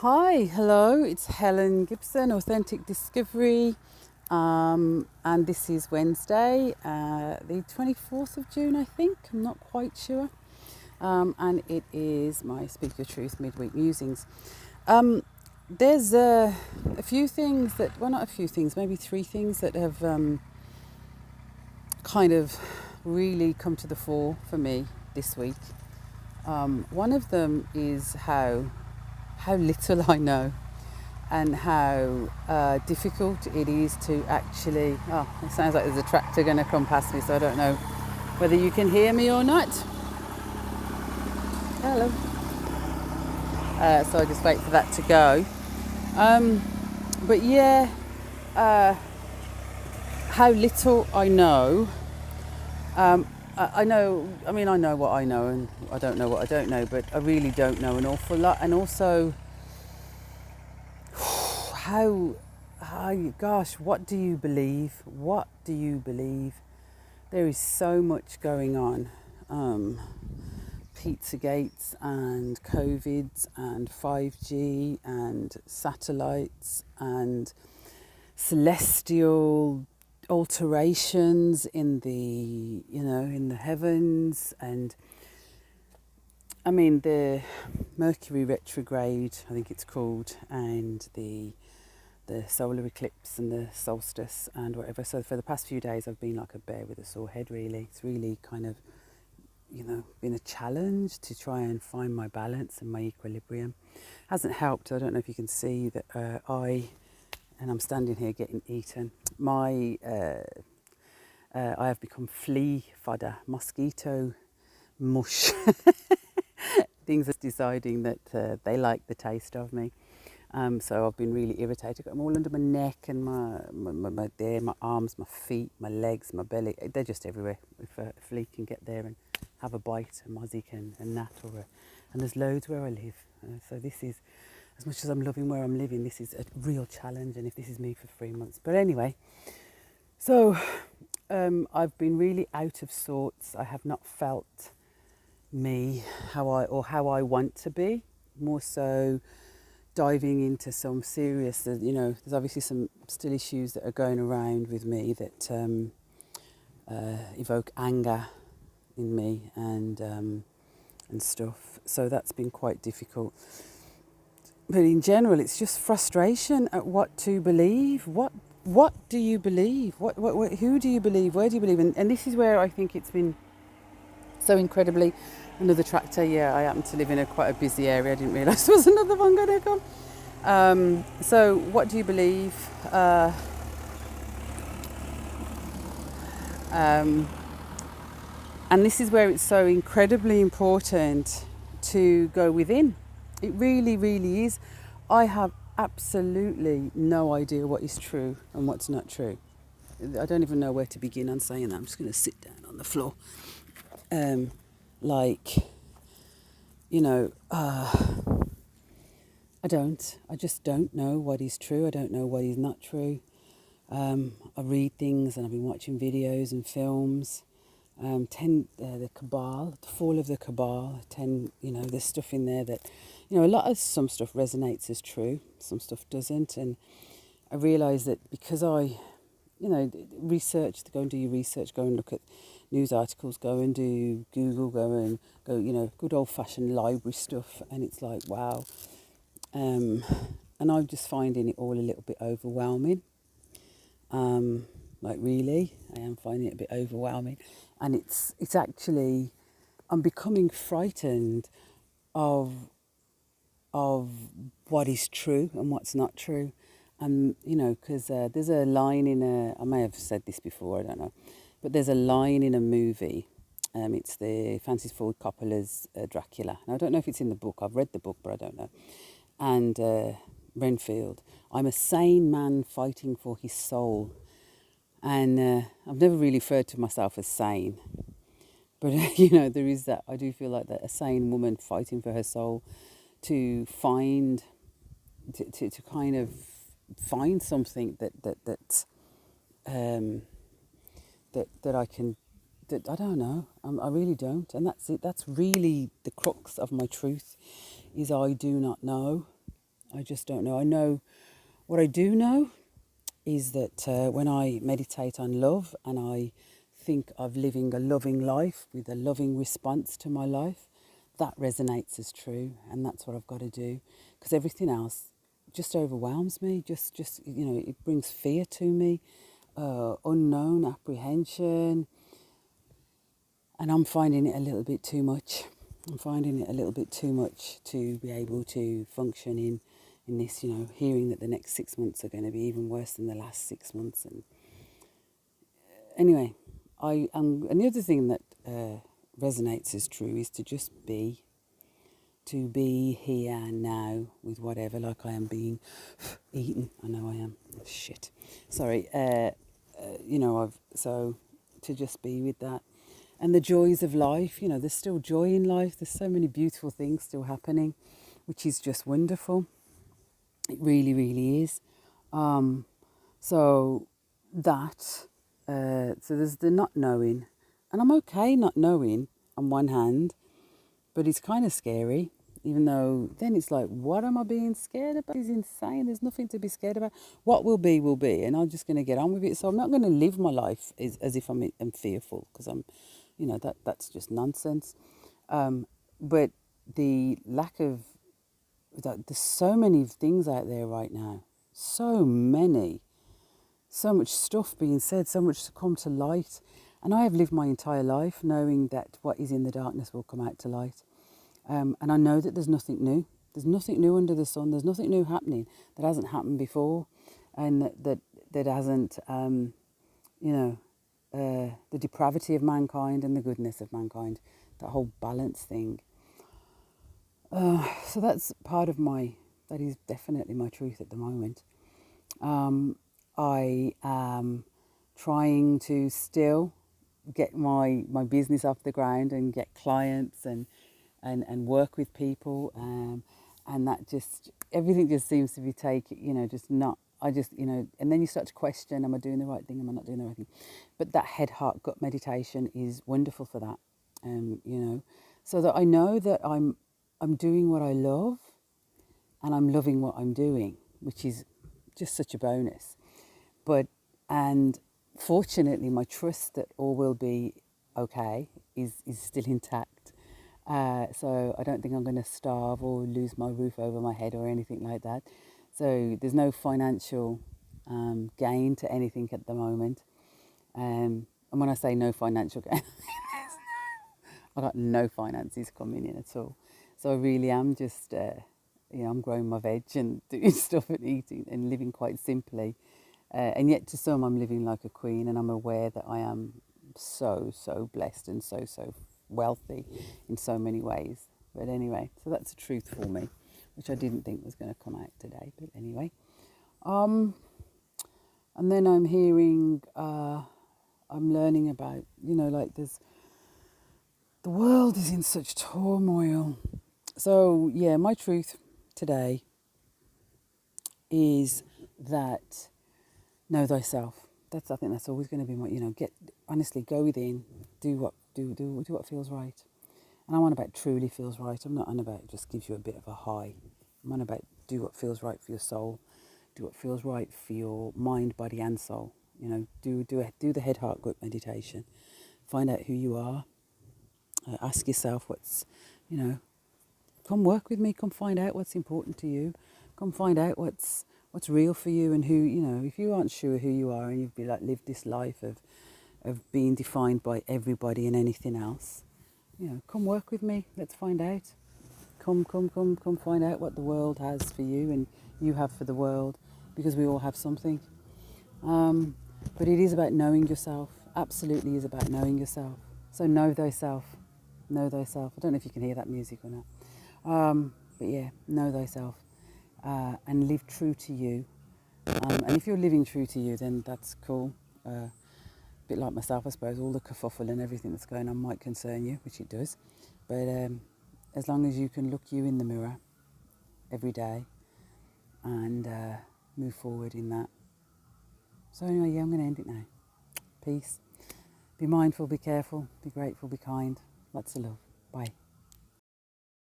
Hi, hello, it's Helen Gibson, Authentic Discovery, and this is Wednesday, the 24th of June, I think, I'm not quite sure, and it is my Speak Your Truth Midweek Musings. There's a few things that, well, not a few things, maybe three things that have kind of really come to the fore for me this week. One of them is how little I know and how difficult it is to actually... Oh, it sounds like there's a tractor going to come past me, so I don't know whether you can hear me or not. Hello. So I just wait for that to go. But yeah, how little I know. I know what I know, and I don't know what I don't know, but I really don't know an awful lot. And also, gosh, what do you believe? What do you believe? There is so much going on. Pizzagates and COVIDs and 5G and satellites and celestial alterations in the heavens, and I mean the Mercury retrograde, I think it's called, and the solar eclipse and the solstice and whatever. So for the past few days I've been like a bear with a sore head, really. It's really kind of, been a challenge to try and find my balance and my equilibrium. Hasn't helped. I don't know if you can see that I'm standing here getting eaten. I have become flea fodder, mosquito mush. Things are deciding that they like the taste of me. So I've been really irritated. I'm all under my neck and my arms, my feet, my legs, my belly. They're just everywhere. If a flea can get there and have a bite, a mozzie can, a gnat, and there's loads where I live. So this is, as much as I'm loving where I'm living, this is a real challenge. And if this is me for 3 months, but anyway, so I've been really out of sorts. I have not felt me how I want to be. More so, diving into some serious, there's obviously some still issues that are going around with me that evoke anger in me and stuff. So that's been quite difficult. But in general, it's just frustration at what to believe. What do you believe? What who do you believe? Where do you believe? And this is where I think it's been so incredibly... Another tractor, yeah, I happen to live in quite a busy area. I didn't realise there was another one going to come. So what do you believe? And this is where it's so incredibly important to go within. It really, really is. I have absolutely no idea what is true and what's not true. I don't even know where to begin on saying that. I'm just going to sit down on the floor. I just don't know what is true. I don't know what is not true. I read things, and I've been watching videos and films. The Cabal, the fall of the Cabal, there's stuff in there that, some stuff resonates as true, some stuff doesn't. And I realise that because I, research, go and do your research, go and look at news articles, go and do Google, go, good old-fashioned library stuff, and it's like, wow. And I'm just finding it all a little bit overwhelming. Really, I am finding it a bit overwhelming. And it's actually, I'm becoming frightened of what is true and what's not true. And, because there's a line I may have said this before, I don't know, but there's a line in a movie. It's the Francis Ford Coppola's Dracula. Now, I don't know if it's in the book. I've read the book, but I don't know. And Renfield, I'm a sane man fighting for his soul. And I've never really referred to myself as sane. But, there is that. I do feel like that, a sane woman fighting for her soul to find, to kind of find something that I can, that I don't know. I really don't. And that's it. That's really the crux of my truth, is I do not know. I just don't know. I know what I do know is that when I meditate on love and I think of living a loving life with a loving response to my life, that resonates as true, and that's what I've got to do, because everything else just overwhelms me. Just it brings fear to me, unknown apprehension, and I'm finding it a little bit too much. I'm finding it a little bit too much to be able to function in this, hearing that the next 6 months are going to be even worse than the last 6 months. And anyway, and the other thing that resonates as true is to just to be here and now with whatever, like I am being eaten. I know I am. Shit. Sorry. So to just be with that. And the joys of life, there's still joy in life. There's so many beautiful things still happening, which is just wonderful. It really, really is. So there's the not knowing. And I'm okay not knowing on one hand, but it's kind of scary, even though then it's like, what am I being scared about? It's insane. There's nothing to be scared about. What will be, and I'm just going to get on with it. So I'm not going to live my life as if I'm fearful, because that's just nonsense. But the lack of, there's so many things out there right now, so much stuff being said, so much to come to light. And I have lived my entire life knowing that what is in the darkness will come out to light. And I know that there's nothing new. There's nothing new under the sun. There's nothing new happening that hasn't happened before, and that hasn't, the depravity of mankind and the goodness of mankind, that whole balance thing. So that's that is definitely my truth at the moment. I am trying to still get my business off the ground and get clients and work with people, and that just, everything just seems to be taking, just not, and then you start to question, am I doing the right thing, am I not doing the right thing? But that head, heart, gut meditation is wonderful for that, so that I know that I'm doing what I love, and I'm loving what I'm doing, which is just such a bonus. And fortunately, my trust that all will be okay is still intact. So I don't think I'm going to starve or lose my roof over my head or anything like that. So there's no financial gain to anything at the moment. And when I say no financial gain, I got no finances coming in at all. So I really am just, I'm growing my veg and doing stuff and eating and living quite simply. And yet to some, I'm living like a queen, and I'm aware that I am so, so blessed and so, so wealthy in so many ways. But anyway, so that's a truth for me, which I didn't think was going to come out today. But anyway, and then I'm hearing, I'm learning about, the world is in such turmoil. So yeah, my truth today is that know thyself. I think that's always going to be my, honestly, go within, do what feels right. And I'm on about truly feels right. I'm not on about just gives you a bit of a high. I'm on about do what feels right for your soul, do what feels right for your mind, body, and soul. Do the head, heart, gut meditation. Find out who you are. Ask yourself come work with me. Come find out what's important to you. Come find out what's real for you, and who, if you aren't sure who you are and you've lived this life of being defined by everybody and anything else, come work with me. Let's find out. Come find out what the world has for you and you have for the world, because we all have something. But it is about knowing yourself. Absolutely is about knowing yourself. So know thyself. Know thyself. I don't know if you can hear that music or not. But yeah, know thyself. And live true to you. And if you're living true to you, then that's cool. A bit like myself, I suppose. All the kerfuffle and everything that's going on might concern you, which it does. But as long as you can look you in the mirror every day and move forward in that. So anyway, yeah, I'm going to end it now. Peace. Be mindful, be careful, be grateful, be kind. Lots of love. Bye.